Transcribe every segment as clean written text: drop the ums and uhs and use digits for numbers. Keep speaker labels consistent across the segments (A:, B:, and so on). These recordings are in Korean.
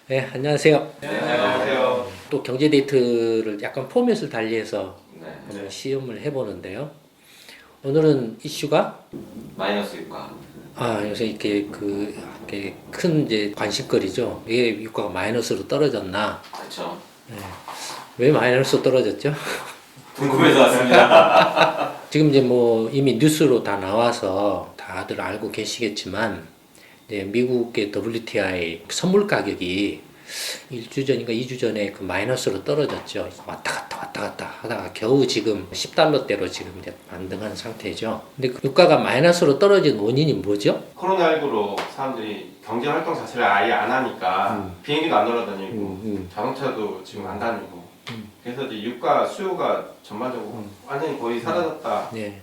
A: 네, 안녕하세요.
B: 네, 안녕하세요.
A: 또 경제데이트를 약간 포맷을 달리해서
B: 네.
A: 한번 시험을 해보는데요. 오늘은 이슈가
B: 마이너스 유가.
A: 요새 이렇게 큰 이제 관심거리죠. 왜 유가가 마이너스로 떨어졌나?
B: 그렇죠.
A: 왜 마이너스로 떨어졌죠?
B: 궁금해서 왔습니다.
A: 지금 이제 뭐 이미 뉴스로 다 나와서 다들 알고 계시겠지만 이제 미국의 WTI 선물 가격이 1주 전인가 2주 전에 그 마이너스로 떨어졌죠. 왔다 갔다 하다가 겨우 지금 10달러대로 지금 이제 반등한 상태죠. 근데 그 유가가 마이너스로 떨어진 원인이 뭐죠?
C: 코로나19로 사람들이 경제 활동 자체를 아예 안 하니까 비행기도 안 돌아다니고 자동차도 지금 안 다니고 그래서 이제 유가 수요가 전반적으로 완전히 거의 사라졌다.
A: 네.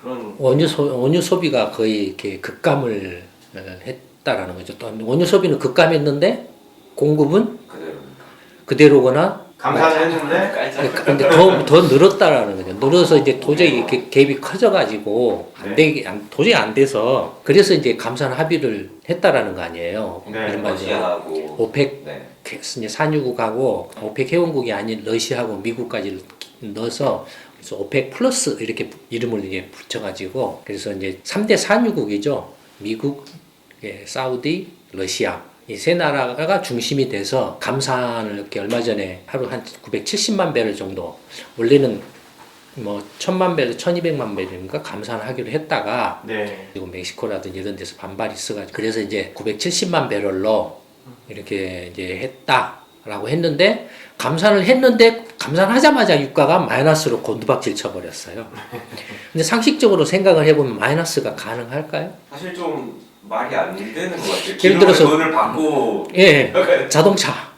C: 그런
A: 원유 소비가 거의 이렇게 급감을 했다라는 거죠. 또 원유 소비는 급감했는데 공급은
B: 그대로입니다.
A: 그대로거나
C: 감사는 했는데
B: 깔짝.
A: 근데 더 늘었다라는 거죠. 늘어서 이제 도저히 이렇게 갭이 커져가지고 도저히 안 돼서 그래서 이제 감산 합의를 했다라는 거 아니에요.
C: 네,
A: 이른바 이제
B: 러시아하고
A: 오펙
B: 네.
A: 이제 산유국하고 오펙 회원국이 아닌 러시아하고 미국까지 넣어서 그래서 오펙 플러스 이렇게 이름을 이제 붙여가지고 그래서 이제 3대 산유국이죠. 미국, 사우디, 러시아. 이 세 나라가 중심이 돼서 감산을 이렇게 얼마 전에 하루 한 970만 배럴 정도 원래는 뭐 1000만 배럴, 1200만 배럴인가 감산하기로 했다가
C: 네.
A: 그리고 멕시코라든지 이런 데서 반발이 있어가지고 그래서 이제 970만 배럴로 이렇게 이제 했다라고 했는데 감산하자마자 유가가 마이너스로 곤두박질 쳐버렸어요. 근데 상식적으로 생각을 해보면 마이너스가 가능할까요?
B: 사실 좀 말이 안 되는 것 같아요.
A: 예를 들어서
B: 돈을 받고
A: 예, 자동차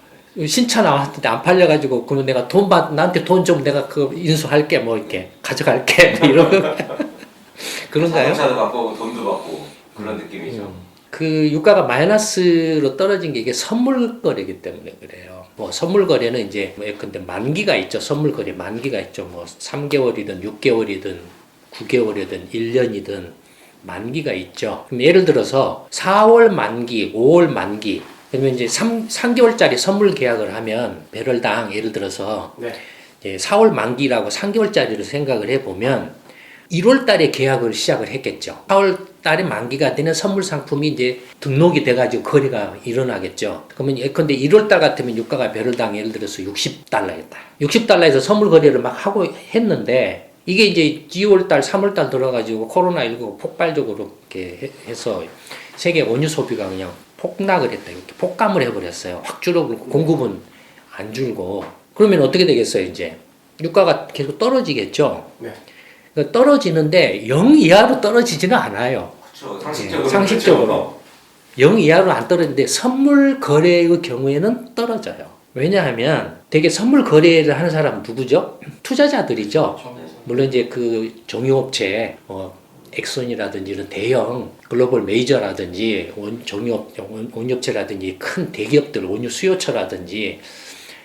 A: 신차 나왔는데 안 팔려가지고 그러면 내가 나한테 돈 좀 내가 그 인수할게 뭐 이렇게 가져갈게 뭐 이런 그런가요?
B: 자동차도 받고 돈도 받고 그런 느낌이죠.
A: 그 유가가 마이너스로 떨어진 게 이게 선물 거래이기 때문에 그래요. 뭐 선물 거래는 이제 뭐 예컨대 만기가 있죠. 선물 거래 만기가 있죠. 뭐 3개월이든 6개월이든 9개월이든 1년이든 만기가 있죠. 그럼 예를 들어서 4월 만기, 5월 만기 그러면 이제 3개월짜리 선물 계약을 하면 배럴당 예를 들어서
C: 네.
A: 이제 4월 만기라고 3개월짜리로 생각을 해보면 1월 달에 계약을 시작을 했겠죠. 4월 달에 만기가 되는 선물 상품이 이제 등록이 돼가지고 거래가 일어나겠죠. 그러면 예컨대 1월 달 같으면 유가가 배럴당 예를 들어서 60달러였다. 60달러에서 선물 거래를 막 하고 했는데 이게 이제 2월 달, 3월 달 들어가지고 코로나19 폭발적으로 이렇게 해서 세계 원유 소비가 그냥 폭락을 했다. 이렇게 폭감을 해버렸어요. 확 줄어들고 공급은 안 줄고. 그러면 어떻게 되겠어요, 이제? 유가가 계속 떨어지겠죠?
C: 네.
A: 그러니까 떨어지는데 0 이하로 떨어지지는 않아요.
B: 그렇죠.
A: 상식적으로.
B: 상식적으로.
A: 0 이하로 안 떨어지는데 선물 거래의 경우에는 떨어져요. 왜냐하면 되게 선물 거래를 하는 사람은 누구죠? 투자자들이죠. 물론 이제 그 정유업체, 엑손이라든지 이런 대형 글로벌 메이저라든지 원유업체라든지 큰 대기업들, 원유 수요처라든지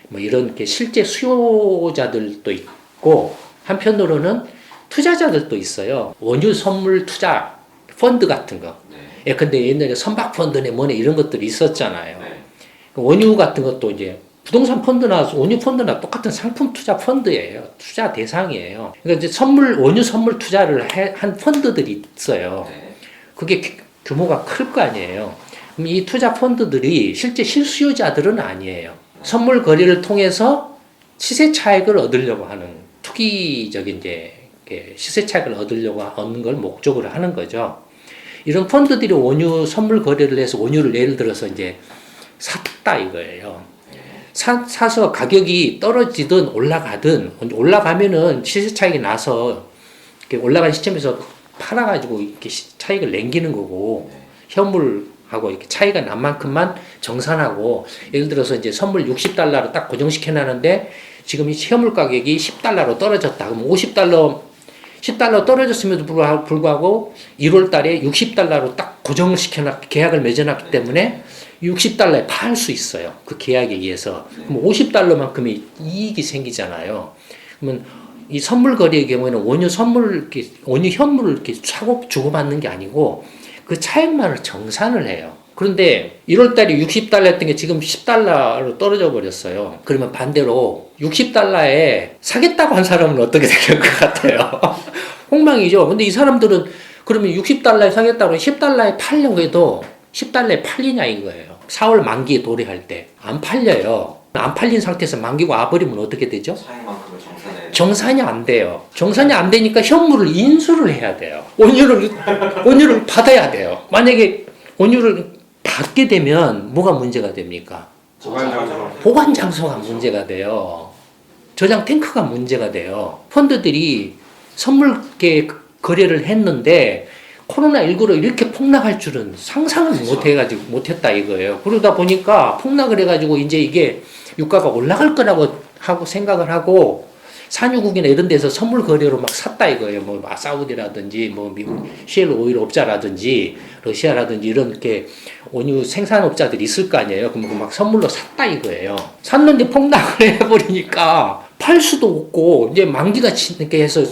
A: 뭐 이런 게 실제 수요자들도 있고 한편으로는 투자자들도 있어요. 원유 선물 투자 펀드 같은 거.
B: 네.
A: 예컨대 옛날에 선박 펀드네 뭐네 이런 것들이 있었잖아요.
B: 네.
A: 원유 같은 것도 이제 부동산 펀드나 원유 펀드나 똑같은 상품 투자 펀드예요. 투자 대상이에요. 그러니까 이제 원유 선물 투자를 한 펀드들이 있어요.
B: 네.
A: 그게 규모가 클 거 아니에요. 그럼 이 투자 펀드들이 실제 실수요자들은 아니에요. 선물 거래를 통해서 시세 차익을 얻으려고 하는 투기적인 이제 시세 차익을 얻는 걸 목적으로 하는 거죠. 이런 펀드들이 원유 선물 거래를 해서 원유를 예를 들어서 이제 샀다 이거예요. 사서 가격이 떨어지든 올라가면은 시세 차익이 나서 이렇게 올라간 시점에서 팔아가지고 이렇게 차익을 남기는 거고 현물하고 이렇게 차이가 난 만큼만 정산하고 예를 들어서 이제 선물 60달러로 딱 고정시켜 놨는데 지금 이 현물 가격이 10달러로 떨어졌다. 그럼 10달러 떨어졌음에도 불구하고 1월 달에 60달러로 딱 고정시켜 계약을 맺어놨기 때문에 60달러에 팔 수 있어요. 그 계약에 의해서. 그럼 50달러만큼의 이익이 생기잖아요. 그러면 이 선물 거래의 경우에는 원유 현물을 이렇게 사고 주고받는 게 아니고 그 차액만을 정산을 해요. 그런데 1월달에 60달러 했던 게 지금 10달러로 떨어져 버렸어요. 그러면 반대로 60달러에 사겠다고 한 사람은 어떻게 될 것 같아요? 폭망이죠. 근데 이 사람들은 그러면 60달러에 사겠다고 10달러에 팔려고 해도 10달러에 팔리냐 이거예요. 4월 만기에 도래할 때 안 팔려요. 안 팔린 상태에서 만기고 와버리면 어떻게 되죠?
B: 사용만큼을 정산해.
A: 정산이 안 돼요. 정산이 안 되니까 현물을 인수를 해야 돼요. 원유를 받아야 돼요. 만약에 원유를 받게 되면 뭐가 문제가 됩니까? 보관 장소가 문제가 돼요. 저장 탱크가 문제가 돼요. 펀드들이 선물계 거래를 했는데 코로나19로 이렇게 폭락할 줄은 상상을 못했다 이거예요. 그러다 보니까 폭락을 해가지고 이제 이게 유가가 올라갈 거라고 하고 생각을 하고 산유국이나 이런 데서 선물 거래로 막 샀다 이거예요. 뭐 사우디라든지 뭐 미국 쉘 오일 업자라든지 러시아라든지 이런 이렇게 원유 생산업자들이 있을 거 아니에요. 그럼 막 선물로 샀다 이거예요. 샀는데 폭락을 해버리니까 팔 수도 없고 이제 만기가 이렇게 해서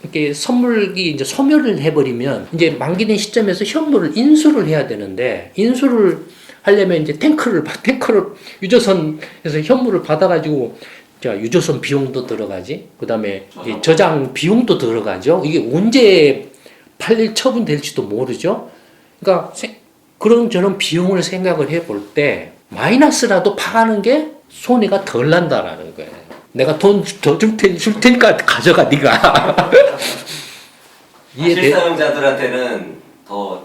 A: 이렇게 선물이 이제 소멸을 해버리면 이제 만기된 시점에서 현물을 인수를 해야 되는데 인수를 하려면 이제 탱크를 유조선에서 현물을 받아가지고 자 유조선 비용도 들어가지 그다음에 이제 저장 비용도 들어가죠. 이게 언제 팔릴 처분 될지도 모르죠. 그러니까 그런 저런 비용을 생각을 해볼 때 마이너스라도 파는 게 손해가 덜 난다라는 거예요. 내가 돈 더 줄 테니까 가져가 네가. 이해돼?
B: 실사용자들한테는 더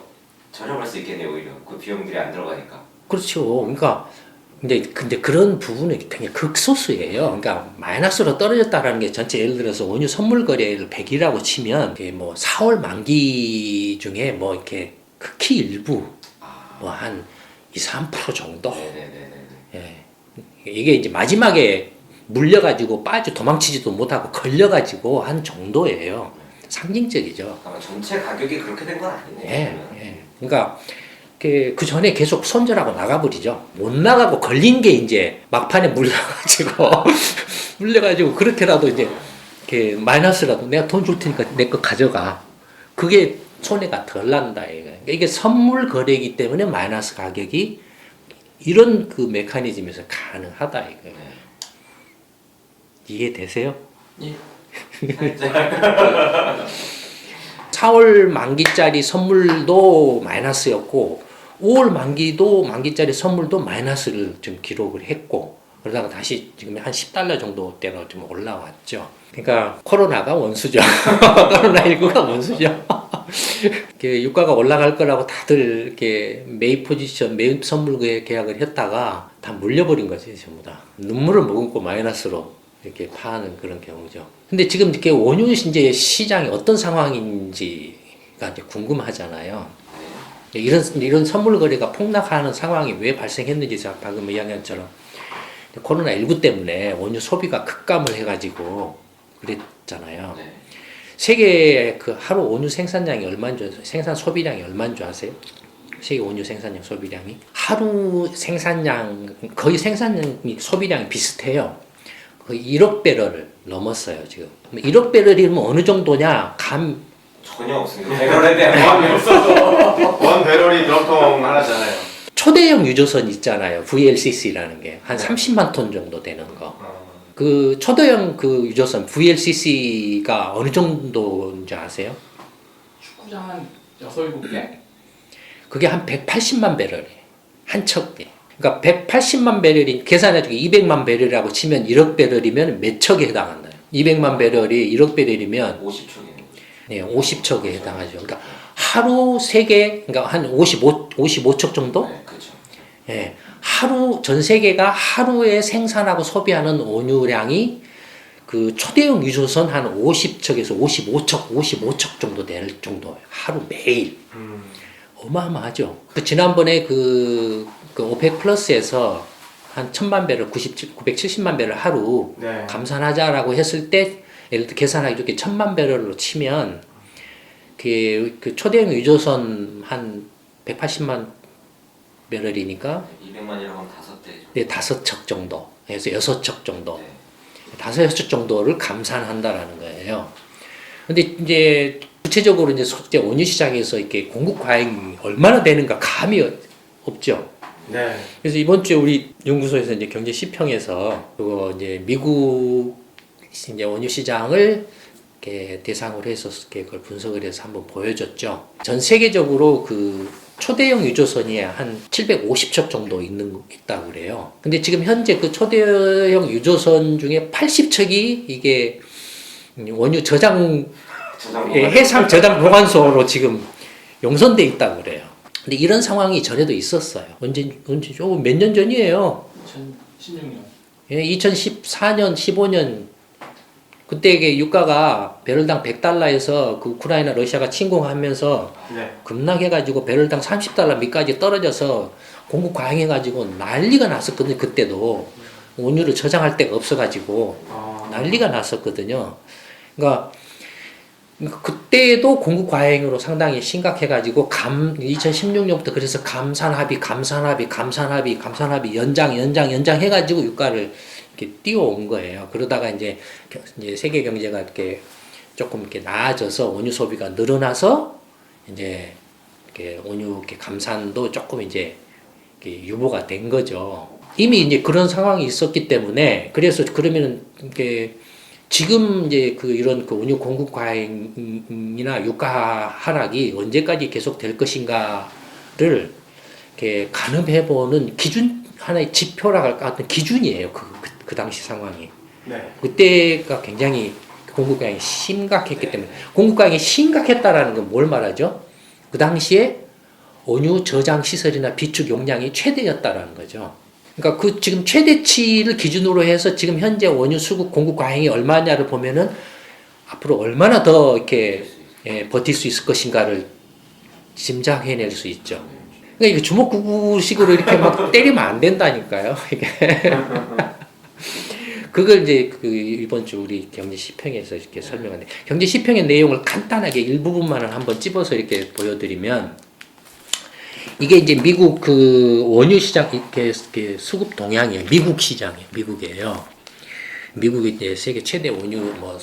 B: 저렴할 수 있겠네요 오히려 그 비용들이 안 들어가니까.
A: 그렇죠. 그러니까 근데 그런 부분은 굉장히 극소수예요. 그러니까 마이너스로 떨어졌다라는 게 전체 예를 들어서 원유 선물 거래를 100이라고 치면 뭐 4월 만기 중에 뭐 이렇게 극히 일부 뭐 한 2-3% 정도.
B: 네네네네.
A: 예. 이게 이제 마지막에 물려가지고 도망치지도 못하고 걸려가지고 한 정도예요. 상징적이죠.
B: 아마 전체 가격이 그렇게 된 건 아니네요.
A: 예. 그러니까 그 전에 계속 손절하고 나가버리죠. 못 나가고 걸린 게 이제 막판에 물려가지고 그렇게라도 이제 이렇게 마이너스라도 내가 돈 줄 테니까 내 거 가져가. 그게 손해가 덜 난다. 이게 선물 거래이기 때문에 마이너스 가격이 이런 그 메커니즘에서 가능하다 이거예요. 이해되세요?
B: 예.
A: 4월 만기짜리 선물도 마이너스였고 5월 만기짜리 선물도 마이너스를 좀 기록을 했고 그러다가 다시 지금 한 10달러 정도대로 좀 올라왔죠. 그러니까 코로나가 원수죠. 코로나19가 원수죠. 유가가 올라갈 거라고 다들 이렇게 매입 선물 계약을 했다가 다 물려버린 거지 전부 다. 눈물을 머금고 마이너스로 이렇게 파는 그런 경우죠. 근데 지금 이렇게 원유 이제 시장이 어떤 상황인지가 이제 궁금하잖아요. 이런 선물 거래가 폭락하는 상황이 왜 발생했는지 제가 방금 이야기한 것처럼 코로나19 때문에 원유 소비가 급감을 해가지고 그랬잖아요.
B: 네.
A: 세계 그 하루 원유 생산량이 얼마인 줄 아세요? 생산 소비량이 얼마인 줄 아세요? 세계 원유 생산량 소비량이 하루 생산량 거의 생산량이 소비량이 비슷해요. 거의 1억 배럴을 넘었어요 지금. 1억 배럴이면 어느 정도냐?
B: 전혀 없습니다. 배럴에 대한 마음이 없어서.
C: 원 배럴이 드럼통 하나잖아요.
A: 초대형 유조선 있잖아요. VLCC라는 게 한 30만 톤 정도 되는 거. 그 초대형 그 유조선 VLCC가 어느 정도인지 아세요?
D: 축구장 한 6-7개?
A: 그게 한 180만 배럴이에요. 한 척에. 그러니까 180만 배럴이 계산해주고 200만 배럴이라고 치면 1억 배럴이면 몇 척에 해당한다요? 200만 배럴이 1억 배럴이면
B: 50척이네요.
A: 네, 50척에 해당하죠. 그러니까 하루 3개, 그러니까 한 55척 정도?
B: 네, 그렇죠.
A: 예, 전 세계가 하루에 생산하고 소비하는 원유량이 그 초대형 유조선 한 50척에서 55척 정도 될 정도예요. 하루 매일. 어마어마하죠. 지난번에 그 오펙 플러스에서 한 1000만 배럴, 970만 배럴 하루
C: 네.
A: 감산하자라고 했을 때 예를 들어 계산하기 좋게 1000만 배럴로 치면 그 초대형 유조선 한 180만 배럴이니까
B: 200만이라고 하면 5대죠.
A: 네, 5척 정도 해서 6척 정도
B: 네.
A: 5-6척 정도를 감산한다라는 거예요. 근데 이제 구체적으로 이제 이제 원유 시장에서 이렇게 공급 과잉이 얼마나 되는가 감이 없죠.
C: 네.
A: 그래서 이번 주에 우리 연구소에서 이제 경제 시평에서 그거 이제 미국 이제 원유 시장을 이렇게 대상으로 해서 이렇게 그걸 분석을 해서 한번 보여줬죠. 전 세계적으로 그 초대형 유조선이 한 750척 정도 있다고 그래요. 근데 지금 현재 그 초대형 유조선 중에 80척이 이게 원유
B: 저장
A: 해상 저장 보관소로 지금 용선돼 있다고 그래요. 근데 이런 상황이 전에도 있었어요. 언제죠? 몇 년 전이에요.
D: 2016년.
A: 예, 2014년, 15년 그때 이게 유가가 배럴당 100달러에서 그 우크라이나 러시아가 침공하면서
C: 네.
A: 급락해가지고 배럴당 30달러 밑까지 떨어져서 공급 과잉해가지고 난리가 났었거든요. 그때도 원유를 저장할 데가 없어가지고 난리가 났었거든요. 그러니까 그때도 공급 과잉으로 상당히 심각해가지고 2016년부터 그래서 감산합의 연장 해가지고 유가를 이렇게 띄워온 거예요. 그러다가 이제 세계 경제가 이렇게 조금 이렇게 나아져서 원유 소비가 늘어나서 이제 이렇게 원유 이렇게 감산도 조금 이제 이렇게 유보가 된 거죠. 이미 이제 그런 상황이 있었기 때문에 그래서 그러면은 이렇게 지금 이제 그 이런 그 원유 공급 과잉이나 유가 하락이 언제까지 계속 될 것인가를 이렇게 가늠해보는 기준 하나의 지표라 할까 같은 기준이에요. 그 당시 상황이.
C: 네.
A: 그때가 굉장히 공급 과잉이 심각했기 때문에 공급 과잉이 심각했다라는 건 뭘 말하죠? 그 당시에 원유 저장 시설이나 비축 용량이 최대였다라는 거죠. 그러니까 그 지금 최대치를 기준으로 해서 지금 현재 원유 수급 공급 과잉이 얼마냐를 보면은 앞으로 얼마나 더 이렇게 버틸 수 있을 것인가를 짐작해낼 수 있죠. 그러니까 이거 주먹구구식으로 이렇게 막 때리면 안 된다니까요. 이게 그걸 이제 그 이번 주 우리 경제 시평에서 이렇게 설명하는데 경제 시평의 내용을 간단하게 일부분만을 한번 찝어서 이렇게 보여드리면. 이게 이제 미국 그 원유 시장 이렇게 수급 동향이에요. 미국 시장이에요. 미국이에요. 미국이 이제 세계 최대 원유 뭐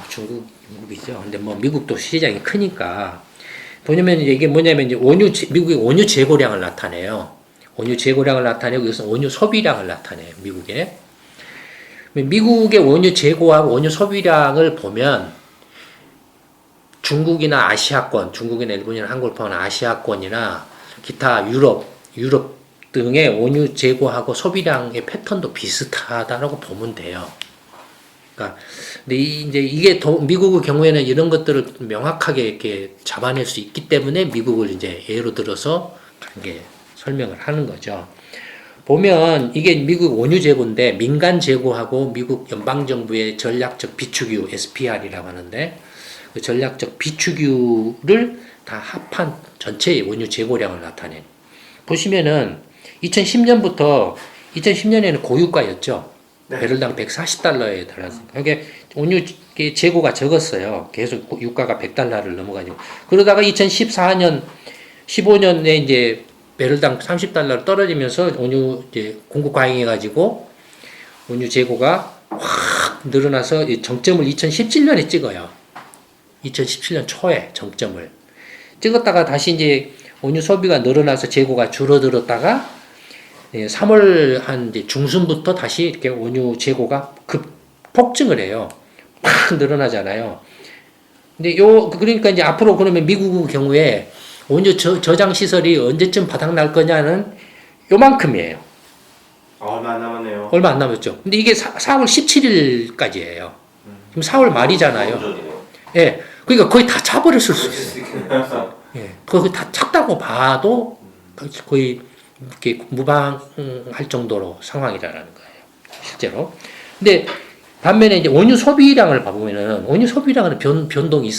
A: 중국이죠. 근데 뭐 미국도 시장이 크니까 보냐면 이게 뭐냐면 이제 미국의 원유 재고량을 나타내요. 원유 재고량을 나타내고 여기서 원유 소비량을 나타내요. 미국의 원유 재고하고 원유 소비량을 보면 중국이나 아시아권, 중국이나 일본이나 한국을 포함한 아시아권이나 기타 유럽 등의 원유 재고하고 소비량의 패턴도 비슷하다라고 보면 돼요. 그러니까 근데 이제 이게 미국의 경우에는 이런 것들을 명확하게 이렇게 잡아낼 수 있기 때문에 미국을 이제 예로 들어서 이게 설명을 하는 거죠. 보면 이게 미국 원유 재고인데 민간 재고하고 미국 연방 정부의 전략적 비축유 SPR이라고 하는데. 그 전략적 비축유를 다 합한 전체의 원유 재고량을 나타낸. 보시면은 2010년에는 고유가였죠.
C: 네.
A: 배럴당 140달러에 달았으니까. 그게 원유 재고가 적었어요. 계속 유가가 100달러를 넘어가지고. 그러다가 2014년, 15년에 이제 배럴당 30달러로 떨어지면서 원유 이제 공급 과잉해가지고 원유 재고가 확 늘어나서 정점을 2017년에 찍어요. 2017년 초에 정점을 찍었다가 다시 이제 원유 소비가 늘어나서 재고가 줄어들었다가 3월 한 이제 중순부터 다시 이렇게 원유 재고가 급 폭증을 해요. 팍 늘어나잖아요. 근데 그러니까 이제 앞으로 그러면 미국의 경우에 원유 저장 시설이 언제쯤 바닥날 거냐는 요만큼이에요.
C: 얼마 안 남았네요.
A: 얼마 안 남았죠. 근데 이게 4월 17일까지예요. 지금 4월 말이잖아요. 예. 그러니까 거의 다 차버렸을 수 있어요. 예. 거의 다 찼다고 봐도 거의 이렇게 무방할 정도로 상황이라는 거예요. 실제로. 근데 반면에 이제 원유 소비량을 봐보면은 원유 소비량은 변동이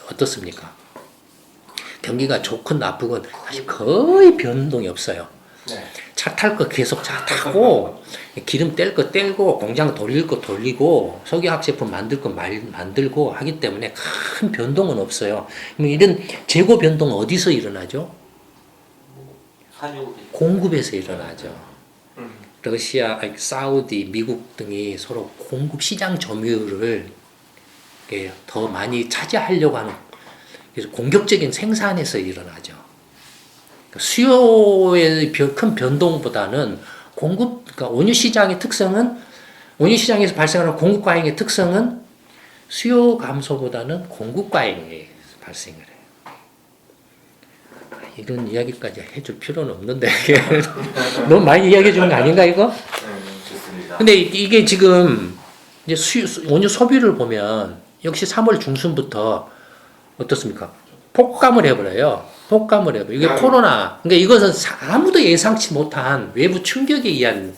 A: 어떻습니까? 경기가 좋건 나쁘건 사실 거의 변동이 없어요.
C: 네.
A: 차 탈 거 계속 차 타고 기름 뗄 거 떼고 공장 돌릴 거 돌리고 석유화학 제품 만들 거 만들고 하기 때문에 큰 변동은 없어요. 이런 재고 변동은 어디서 일어나죠? 공급에서 일어나죠. 러시아, 사우디, 미국 등이 서로 공급 시장 점유율을 더 많이 차지하려고 하는 그래서 공격적인 생산에서 일어나죠. 수요의 큰 변동보다는 그러니까 원유 시장의 특성은 원유 시장에서 발생하는 공급 과잉의 특성은 수요 감소보다는 공급 과잉이 발생을 해요. 이런 이야기까지 해줄 필요는 없는데 너무 많이 이야기해 주는 거 아닌가 이거?
B: 좋습니다.
A: 근데 이게 지금 이제 원유 소비를 보면 역시 3월 중순부터 어떻습니까? 폭감을 해버려요. 폭감을 해버려요. 이게 코로나. 그러니까 이것은 아무도 예상치 못한 외부 충격에 의한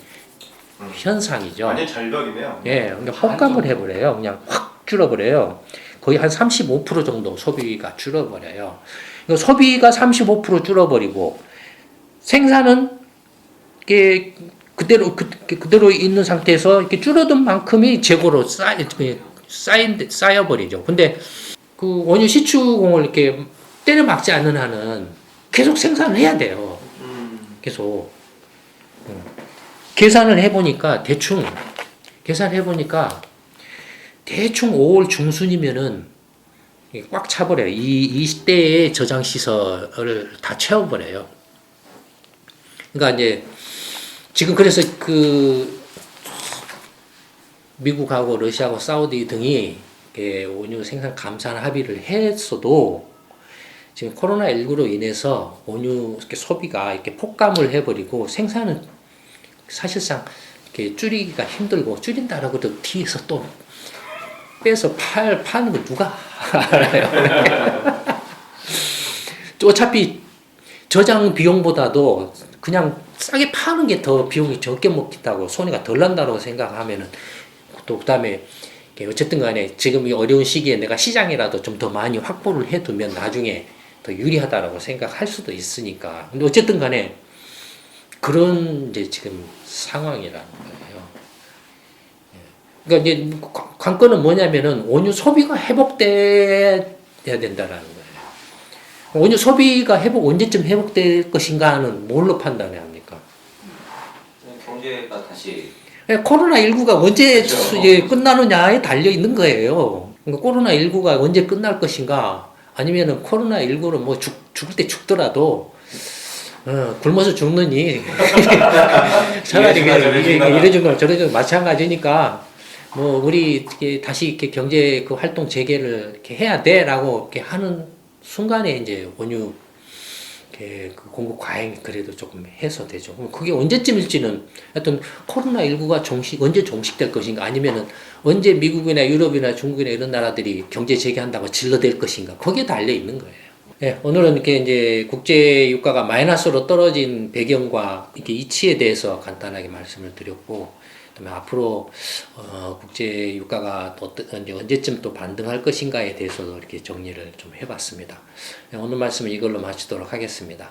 A: 현상이죠.
C: 완전 절벽이네요.
A: 예, 그러니까 폭감을 해버려요. 그냥 확 줄어버려요. 거의 한 35% 정도 소비가 줄어버려요. 그러니까 소비가 35% 줄어버리고 생산은 이게 그대로 있는 상태에서 이렇게 줄어든 만큼이 재고로 쌓여버리죠. 근데 그 원유 시추공을 이렇게 때려막지 않는 한은 계속 생산을 해야 돼요. 계속. 계산을 해보니까 대충 5월 중순이면은 꽉 차버려요. 이 시대의 저장 시설을 다 채워버려요. 그러니까 이제 지금 그래서 그 미국하고 러시아하고 사우디 등이 원유 생산 감산 합의를 했어도 지금 코로나19로 인해서 원유 소비가 이렇게 폭감을 해버리고 생산은 사실상 이렇게 줄이기가 힘들고 줄인다라고 또 뒤에서 또 빼서 파는 거 누가 알아요? 어차피 저장 비용보다도 그냥 싸게 파는 게 더 비용이 적게 먹겠다고 손해가 덜 난다고 생각하면은 또 그다음에 어쨌든 간에 지금 이 어려운 시기에 내가 시장이라도 좀 더 많이 확보를 해두면 나중에 더 유리하다라고 생각할 수도 있으니까. 근데 어쨌든 간에 그런 이제 지금 상황이라는 거예요. 그러니까 이제 관건은 뭐냐면은 원유 소비가 회복돼야 된다라는 거예요. 원유 소비가 언제쯤 회복될 것인가는 뭘로 판단해야 합니까?
B: 경제가 다시
A: 코로나19가 언제
B: 그렇죠.
A: 이제 끝나느냐에 달려 있는 거예요. 그러니까 코로나19가 언제 끝날 것인가, 아니면은 코로나19로 뭐 죽을 때 죽더라도 굶어서 죽느니 차라리 이래준 저래준 마찬가지니까 뭐 우리 다시 이렇게 경제 그 활동 재개를 이렇게 해야 돼라고 이렇게 하는 순간에 이제 원유 그 공급 과잉이 그래도 조금 해소되죠. 그럼 그게 언제쯤일지는 하여튼 코로나19가 언제 종식될 것인가, 아니면은 언제 미국이나 유럽이나 중국이나 이런 나라들이 경제 재개한다고 질러댈 것인가, 거기에 달려 있는 거예요. 네, 오늘은 이렇게 이제 국제 유가가 마이너스로 떨어진 배경과 이렇게 이치에 대해서 간단하게 말씀을 드렸고, 그다음에 앞으로 국제 유가가 언제쯤 또 반등할 것인가에 대해서도 이렇게 정리를 좀 해봤습니다. 네, 오늘 말씀은 이걸로 마치도록 하겠습니다.